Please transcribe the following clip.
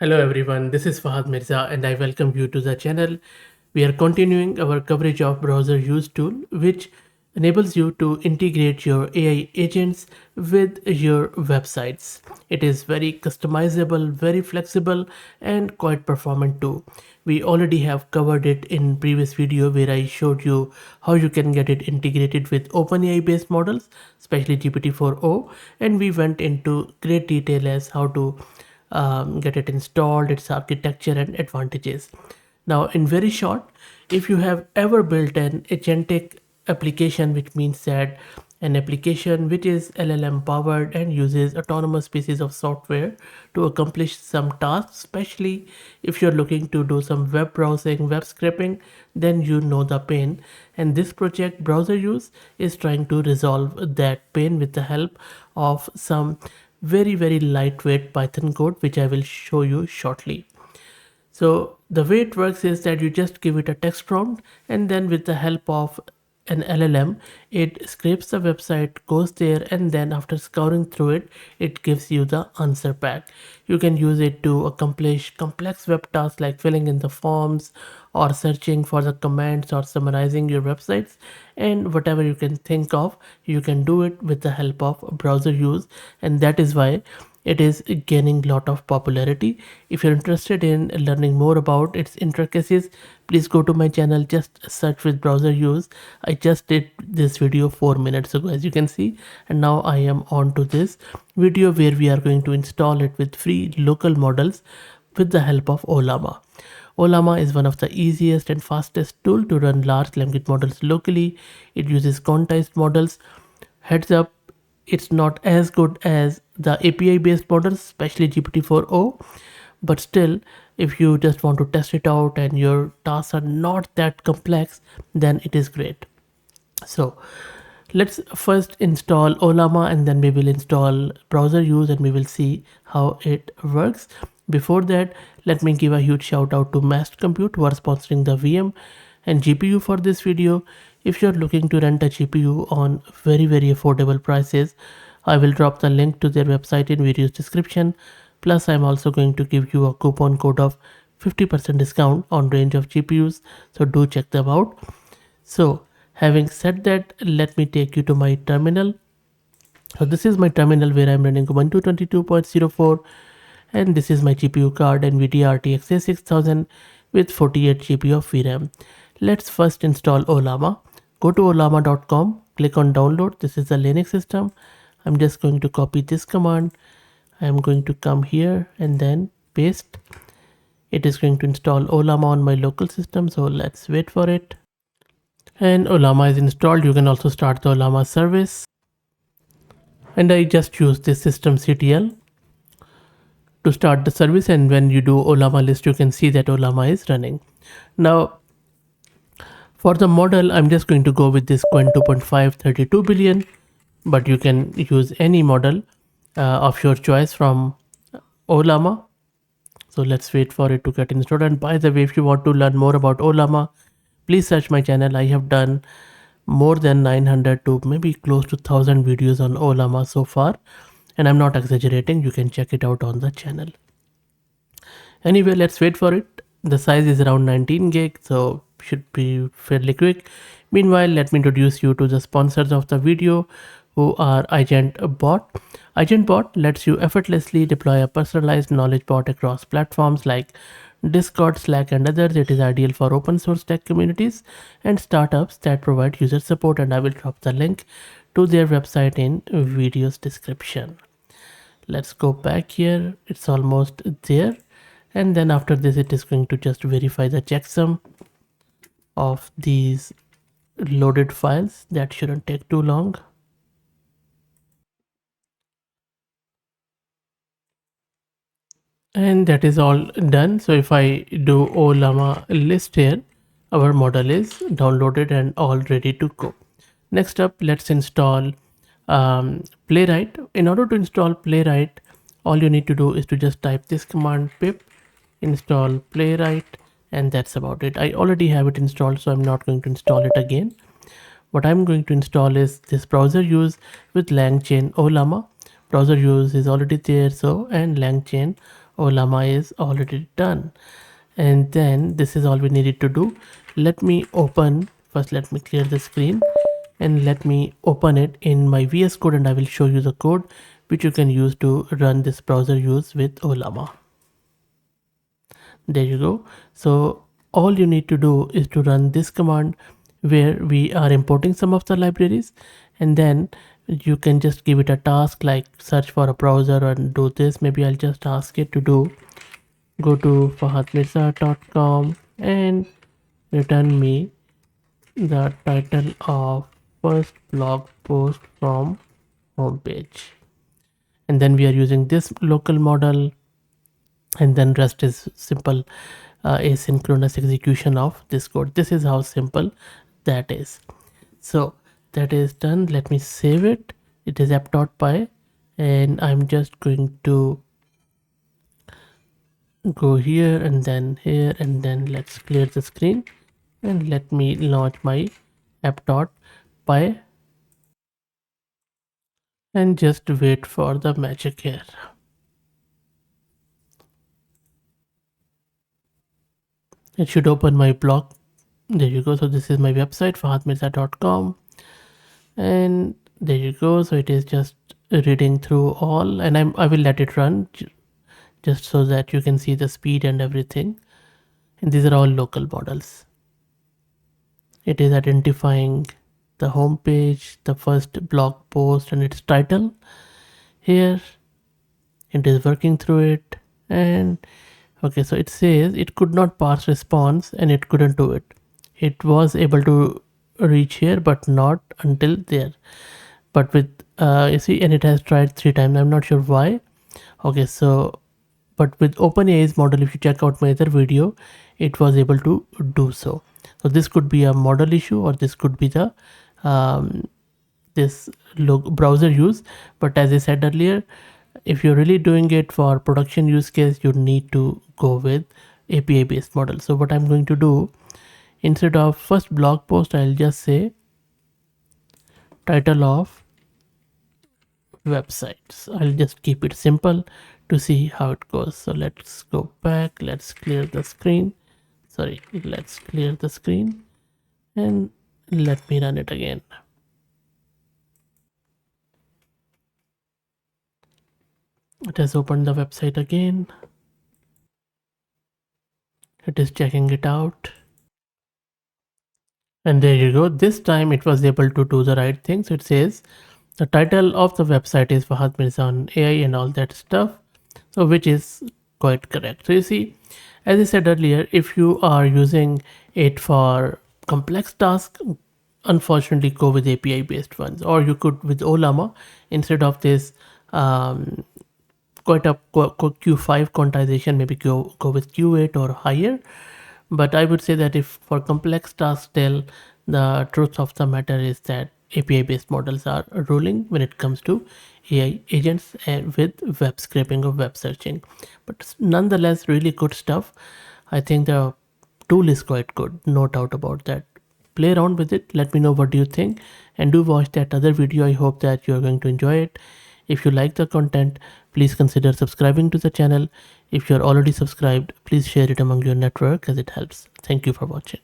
Hello everyone, this is Fahad Mirza and I welcome you to the channel. We are continuing our coverage of browser use tool which enables you to integrate your AI agents with your websites. It is very customizable, very flexible and quite performant too. We already have covered it in previous video where I showed you how you can get it integrated with OpenAI based models, especially GPT-4o, and we went into great detail as how to get it installed, its architecture and advantages. Now, in very short, if you have ever built an agentic application, which means that an application which is LLM powered and uses autonomous pieces of software to accomplish some tasks, especially if you're looking to do some web browsing, web scraping, then you know the pain. And this project, Browser Use, is trying to resolve that pain with the help of some very lightweight Python code, which I will show you shortly. So the way it works is that you just give it a text prompt, and then with the help of an LLM, it scrapes the website, goes there, and then after scouring through it, it gives you the answer back. You can use it to accomplish complex web tasks like filling in the forms or searching for the comments or summarizing your websites, and whatever you can think of, you can do it with the help of browser use, and that is why it is gaining lot of popularity. If you're interested in learning more about its intricacies, please go to my channel, just search with browser use. I just did this video 4 minutes ago, as you can see, and now I am on to this video where we are going to install it with free local models with the help of Ollama. Ollama is one of the easiest and fastest tool to run large language models locally. It uses quantized models. Heads up, it's not as good as the API based models, especially GPT-4o, but still, if you just want to test it out and your tasks are not that complex, then it is great. So let's first install Ollama and then we will install browser use and we will see how it works. Before that, let me give a huge shout out to Mast Compute who are sponsoring the VM and GPU for this video. If you're looking to rent a GPU on very affordable prices, I will drop the link to their website in video's description. Plus, I'm also going to give you a coupon code of 50% discount on range of GPUs, so do check them out. So having said that, let me take you to my terminal. So this is my terminal where I'm running Ubuntu 22.04 and this is my GPU card NVIDIA RTX A6000 with 48 GB of VRAM. Let's first install Ollama. Go to ollama.com, click on download. This is the Linux system. I'm just going to copy this command. I'm going to come here and then paste. It is going to install Ollama on my local system, so let's wait for it. And Ollama is installed. You can also start the Ollama service. And I just use this systemctl to start the service, and when you do Ollama list, you can see that Ollama is running. Now, for the model, I'm just going to go with this Qwen 2.5 32 billion, but you can use any model of your choice from Ollama. So let's wait for it to get installed. And by the way, if you want to learn more about Ollama, please search my channel. I have done more than 900 to maybe close to 1000 videos on Ollama so far, and I'm not exaggerating. You can check it out on the channel. Anyway, let's wait for it. The size is around 19 gig, so should be fairly quick. Meanwhile, let me introduce you to the sponsors of the video, who are AgentBot. AgentBot lets you effortlessly deploy a personalized knowledge bot across platforms like Discord, Slack, and others. It is ideal for open source tech communities and startups that provide user support, and I will drop the link to their website in video's description. Let's go back here. It's almost there. And then after this, it is going to just verify the checksum of these loaded files. That shouldn't take too long. And that is all done. So if I do Ollama list here, our model is downloaded and all ready to go. Next up, let's install Playwright. In order to install Playwright, all you need to do is to just type this command pip install Playwright, and that's about it. I already have it installed, so I'm not going to install it again. What I'm going to install is this browser use with LangChain Ollama. Browser use is already there, so and LangChain Ollama is already done. And then this is all we needed to do. Let me open, first let me clear the screen and let me open it in my VS Code, and I will show you the code which you can use to run this browser use with Ollama. There you go. So all you need to do is to run this command where we are importing some of the libraries, and then you can just give it a task like search for a browser and do this. Maybe I'll just ask it to do go to fahadmirza.com and return me the title of first blog post from homepage. And then we are using this local model, and then rest is simple asynchronous execution of this code. This is how simple that is. So that is done. Let me save it. It is app.py, and I'm just going to go here and then here, and then let's clear the screen and let me launch my app.py and just wait for the magic here. It should open my blog. There you go. So this is my website, fahadmirza.com, and there you go. So it is just reading through all, and I will let it run just so that you can see the speed and everything. And these are all local models. It is identifying the home page, the first blog post and its title. Here it is working through it, and okay, so it says it could not parse response and it couldn't do it. It was able to reach here but not until there. But with you see, and it has tried 3 times. I'm not sure why. Okay, so but with OpenAI's model, if you check out my other video, it was able to do so. So this could be a model issue, or this could be the this browser use. But as I said earlier, if you're really doing it for production use case, you need to go with API based model. So what I'm going to do, instead of first blog post, I'll just say title of websites. I'll just keep it simple to see how it goes. So let's go back, let's clear the screen. Sorry, let's clear the screen and let me run it again. It has opened the website again. It is checking it out. And there you go. This time it was able to do the right thing. So it says the title of the website is Fahad Mirza on AI and all that stuff. So which is quite correct. So you see, as I said earlier, if you are using it for complex tasks, unfortunately go with API based ones, or you could with Ollama instead of this quite a Q5 quantization, maybe go with Q8 or higher. But I would say that if for complex tasks still, the truth of the matter is that API based models are ruling when it comes to AI agents and with web scraping or web searching. But nonetheless, really good stuff. I think the tool is quite good, no doubt about that. Play around with it, let me know what do you think, and do watch that other video. I hope that you're going to enjoy it. If you like the content, please consider subscribing to the channel. If you're already subscribed, please share it among your network as it helps. Thank you for watching.